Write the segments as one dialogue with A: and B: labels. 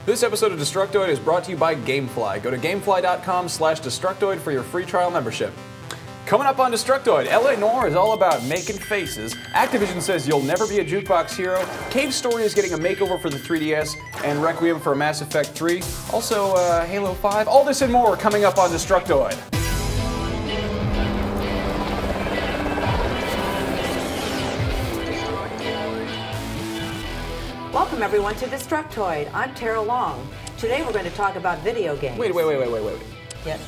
A: This episode of Destructoid is brought to you by Gamefly. Go to gamefly.com/Destructoid for your free trial membership. Coming up on Destructoid, LA Noire is all about making faces. Activision says you'll never be a jukebox hero. Cave Story is getting a makeover for the 3DS, and Requiem for Mass Effect 3. Also, Halo 5. All this and more coming up on Destructoid.
B: Welcome everyone to Destructoid. I'm Tara Long. Today we're going to talk about video games.
A: Wait.
B: Yes.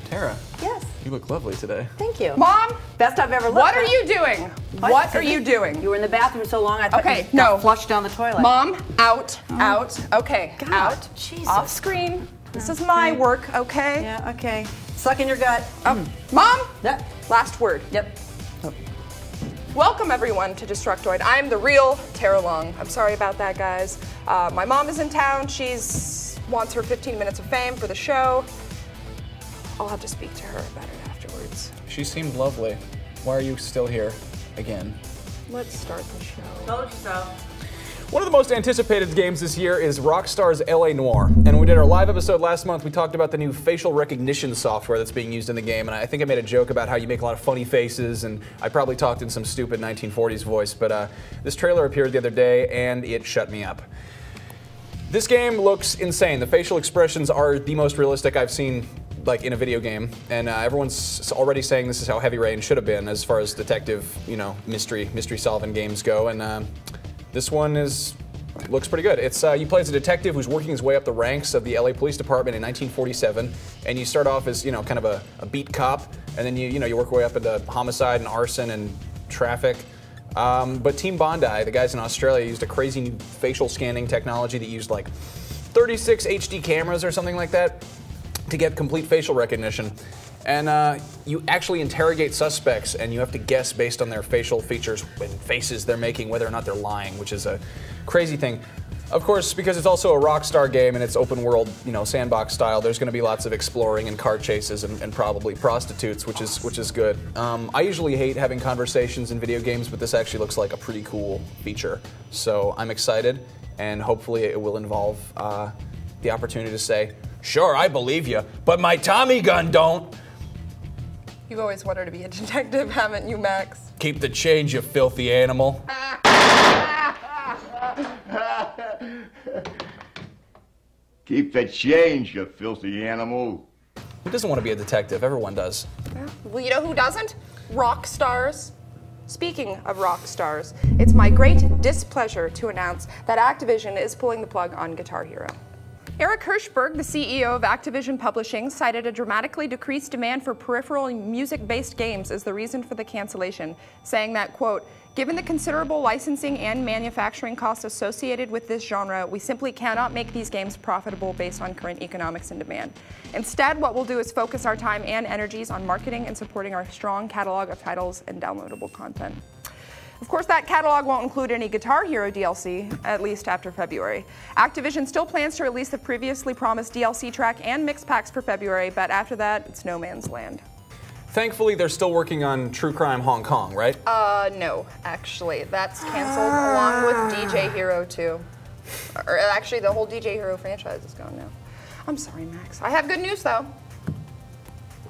A: Tara.
B: Yes.
A: You look lovely today.
B: Thank you.
C: Mom!
B: Best I've ever looked.
C: What are you doing? What are you doing?
B: You were in the bathroom so long I thought
C: Okay,
B: you got
C: no.
B: flushed down the toilet.
C: Mom, out. Okay,
B: God,
C: out.
B: Jesus.
C: Off screen. This is my work, okay?
B: Yeah, okay. Suck in your gut.
C: Mom!
B: Yep.
C: Last word.
B: Yep.
C: Welcome everyone to Destructoid. I'm the real Tara Long. I'm sorry about that, guys. My mom is in town. She's wants her 15 minutes of fame for the show. I'll have to speak to her about it afterwards.
A: She seemed lovely. Why are you still here again?
C: Let's start the show.
B: Told you so.
A: One of the most anticipated games this year is Rockstar's LA Noire. And when we did our live episode last month, we talked about the new facial recognition software that's being used in the game. And I think I made a joke about how you make a lot of funny faces, and I probably talked in some stupid 1940s voice. But this trailer appeared the other day, and it shut me up. This game looks insane. The facial expressions are the most realistic I've seen like in a video game, and everyone's already saying this is how Heavy Rain should have been as far as detective, mystery solving games go. And this one looks pretty good. It's you play as a detective who's working his way up the ranks of the LA Police Department in 1947, and you start off as kind of a beat cop, and then you work your way up into homicide and arson and traffic. But Team Bondi, the guys in Australia, used a crazy new facial scanning technology that used like 36 HD cameras or something like that to get complete facial recognition. And you actually interrogate suspects, and you have to guess based on their facial features and faces they're making whether or not they're lying, which is a crazy thing. Of course, because it's also a Rockstar game and it's open world, sandbox style, there's going to be lots of exploring and car chases and probably prostitutes, which is good. I usually hate having conversations in video games, but this actually looks like a pretty cool feature. So I'm excited, and hopefully it will involve the opportunity to say, "Sure, I believe you, but my Tommy gun don't."
C: You've always wanted to be a detective, haven't you, Max?
A: Keep the change, you filthy animal.
D: Keep the change, you filthy animal.
A: Who doesn't want to be a detective? Everyone does.
C: Yeah. Well, you know who doesn't? Rock stars. Speaking of rock stars, it's my great displeasure to announce that Activision is pulling the plug on Guitar Hero. Eric Hirschberg, the CEO of Activision Publishing, cited a dramatically decreased demand for peripheral music-based games as the reason for the cancellation, saying that, quote, "Given the considerable licensing and manufacturing costs associated with this genre, we simply cannot make these games profitable based on current economics and demand. Instead, what we'll do is focus our time and energies on marketing and supporting our strong catalog of titles and downloadable content." Of course, that catalog won't include any Guitar Hero DLC, at least after February. Activision still plans to release the previously promised DLC track and mix packs for February, but after that, it's no man's land.
A: Thankfully, they're still working on True Crime Hong Kong, right?
C: No, actually. That's canceled along with DJ Hero 2. Or actually, the whole DJ Hero franchise is gone now. I'm sorry, Max. I have good news, though. Do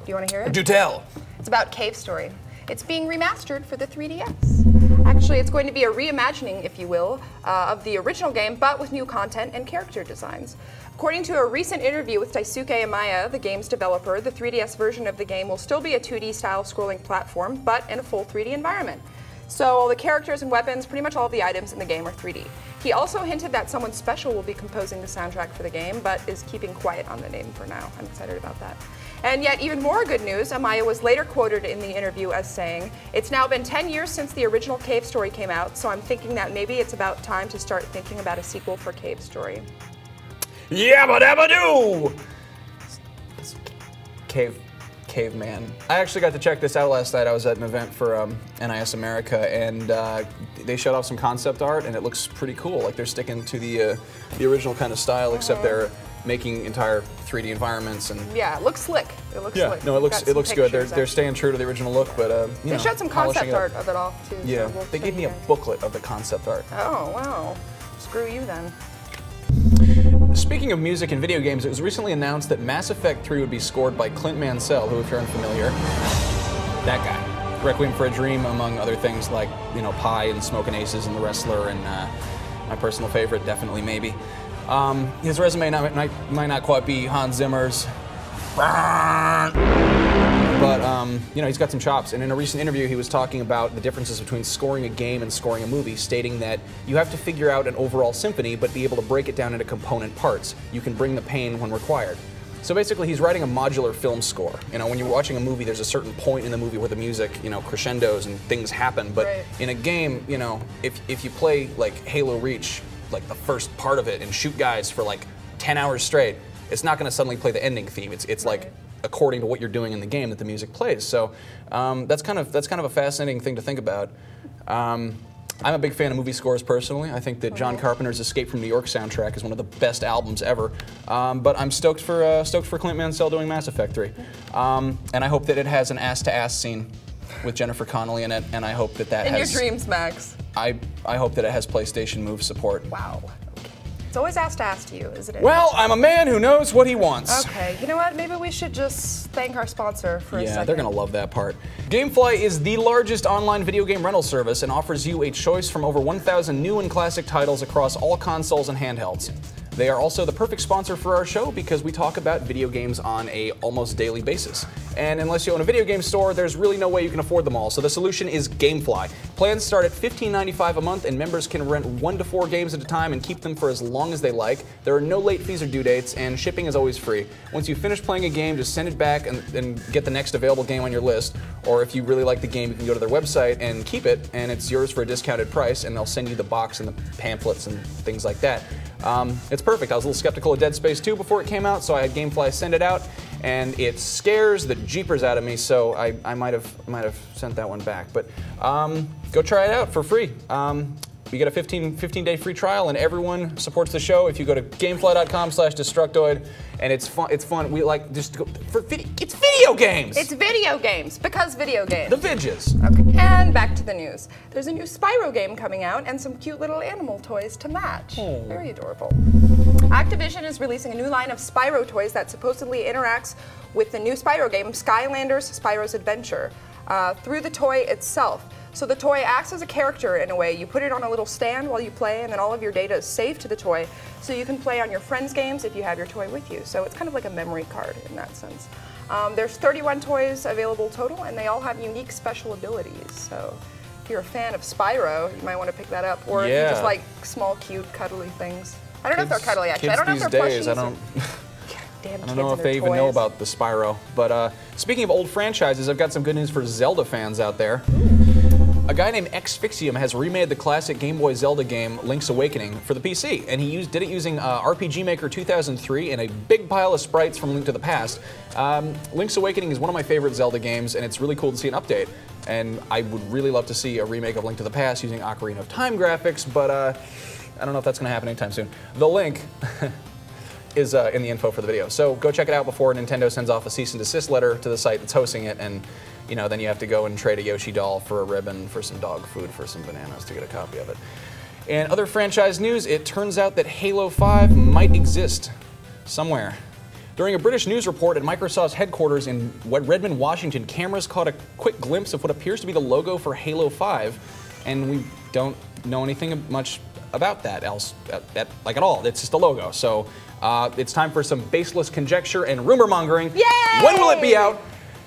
C: you want to hear it?
A: Do tell.
C: It's about Cave Story. It's being remastered for the 3DS. Actually, it's going to be a reimagining, if you will, of the original game, but with new content and character designs. According to a recent interview with Daisuke Amaya, the game's developer, the 3DS version of the game will still be a 2D-style scrolling platform, but in a full 3D environment. So all the characters and weapons, pretty much all of the items in the game are 3D. He also hinted that someone special will be composing the soundtrack for the game, but is keeping quiet on the name for now. I'm excited about that. And yet, even more good news, Amaya was later quoted in the interview as saying, "It's now been 10 years since the original Cave Story came out, so I'm thinking that maybe it's about time to start thinking about a sequel for Cave Story."
A: Yabba dabba doo! Caveman. I actually got to check this out last night. I was at an event for NIS America, and they showed off some concept art, and it looks pretty cool. Like they're sticking to the original kind of style, except they're making entire 3D environments and.
C: Yeah, it looks slick. It looks
A: yeah,
C: slick.
A: no, it looks good. They're staying true to the original look, but you know,
C: they showed some concept art of it all too.
A: Yeah,
C: so
A: they gave me a booklet of the concept art.
C: Oh wow, screw you then.
A: Speaking of music and video games, it was recently announced that Mass Effect 3 would be scored by Clint Mansell, who, if you're unfamiliar, that guy. Requiem for a Dream, among other things like, you know, Pi and Smokin' Aces and The Wrestler, and my personal favorite, Definitely Maybe. His resume might not quite be Hans Zimmer's, but you know, he's got some chops. And in a recent interview, he was talking about the differences between scoring a game and scoring a movie, stating that you have to figure out an overall symphony, but be able to break it down into component parts. You can bring the pain when required. So basically, he's writing a modular film score. You know, when you're watching a movie, there's a certain point in the movie where the music, you know, crescendos and things happen. But in a game, you know, if you play like Halo Reach, like the first part of it, and shoot guys for like 10 hours straight, it's not going to suddenly play the ending theme. It's like according to what you're doing in the game that the music plays. So that's kind of a fascinating thing to think about. I'm a big fan of movie scores personally. I think that John Carpenter's Escape from New York soundtrack is one of the best albums ever. But I'm stoked for Clint Mansell doing Mass Effect 3. And I hope that it has an ass-to-ass scene with Jennifer Connelly in it, and I hope that that
C: in
A: has...
C: your dreams, Max.
A: I hope that it has PlayStation Move support.
C: Wow. Okay. It's always asked to ask you, isn't it?
A: Well, I'm a man who knows what he wants.
C: Okay, you know what? Maybe we should just thank our sponsor for a second.
A: Yeah, they're gonna love that part. Gamefly is the largest online video game rental service and offers you a choice from over 1,000 new and classic titles across all consoles and handhelds. They are also the perfect sponsor for our show because we talk about video games on a almost daily basis. And unless you own a video game store, there's really no way you can afford them all. So the solution is Gamefly. Plans start at $15.95 a month, and members can rent 1 to 4 games at a time and keep them for as long as they like. There are no late fees or due dates, and shipping is always free. Once you finish playing a game, just send it back and get the next available game on your list. Or if you really like the game, you can go to their website and keep it, and it's yours for a discounted price, and they'll send you the box and the pamphlets and things like that. It's perfect. I was a little skeptical of Dead Space 2 before it came out, so I had Gamefly send it out, and it scares the jeepers out of me, so I might have sent that one back. But go try it out for free. You get a 15-day free trial, and everyone supports the show. If you go to gamefly.com/Destructoid, and it's fun. It's fun. We like just go for video. It's video games.
C: It's video games because video games.
A: The vidges.
C: Okay. And back to the news. There's a new Spyro game coming out, and some cute little animal toys to match. Oh. Very adorable. Activision is releasing a new line of Spyro toys that supposedly interacts with the new Spyro game, Skylanders: Spyro's Adventure, through the toy itself. So the toy acts as a character in a way. You put it on a little stand while you play, and then all of your data is saved to the toy, so you can play on your friends' games if you have your toy with you. So it's kind of like a memory card in that sense. There's 31 toys available total, and they all have unique special abilities. So if you're a fan of Spyro, you might want to pick that up. Or if you just like small, cute, cuddly things. I don't know if they're cuddly, actually. I don't know if they're plushies. I
A: don't know if they even know about the Spyro. But speaking of old franchises, I've got some good news for Zelda fans out there. A guy named Xfixium has remade the classic Game Boy Zelda game Link's Awakening for the PC, and he did it using RPG Maker 2003 and a big pile of sprites from Link to the Past. Link's Awakening is one of my favorite Zelda games, and it's really cool to see an update. And I would really love to see a remake of Link to the Past using Ocarina of Time graphics, but I don't know if that's going to happen anytime soon. The link is in the info for the video, so go check it out before Nintendo sends off a cease and desist letter to the site that's hosting it, and you know, then you have to go and trade a Yoshi doll for a ribbon, for some dog food, for some bananas to get a copy of it. And other franchise news, it turns out that Halo 5 might exist somewhere. During a British news report at Microsoft's headquarters in Redmond, Washington, cameras caught a quick glimpse of what appears to be the logo for Halo 5, and we don't know anything much about that like at all. It's just a logo. So it's time for some baseless conjecture and rumor mongering.
C: Yay!
A: When will it be out?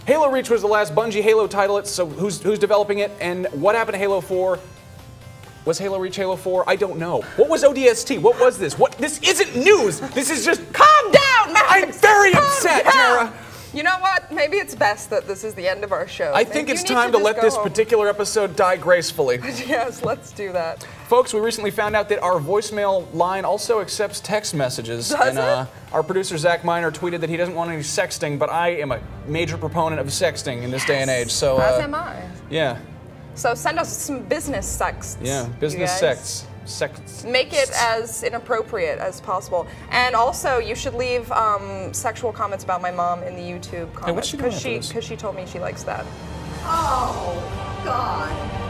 A: Halo Reach was the last Bungie Halo title, so who's developing it, and what happened to Halo 4? Was Halo Reach Halo 4? I don't know. What was ODST? What was this? This isn't news! This is just...
C: Calm down, Max!
A: I'm very upset, Tara!
C: You know what? Maybe it's best that this is the end of our show.
A: I think it's time to let this particular episode die gracefully.
C: Yes, let's do that.
A: Folks, we recently found out that our voicemail line also accepts text messages.
C: Does it?
A: Our producer, Zach Miner, tweeted that he doesn't want any sexting, but I am a major proponent of sexting in this day and age. So,
C: as am I.
A: Yeah.
C: So send us some business sex.
A: Yeah, business sex. sex.
C: Make it as inappropriate as possible. And also, you should leave sexual comments about my mom in the YouTube comments.
A: what's she doing after this?
C: Because she told me she likes that.
B: Oh, God.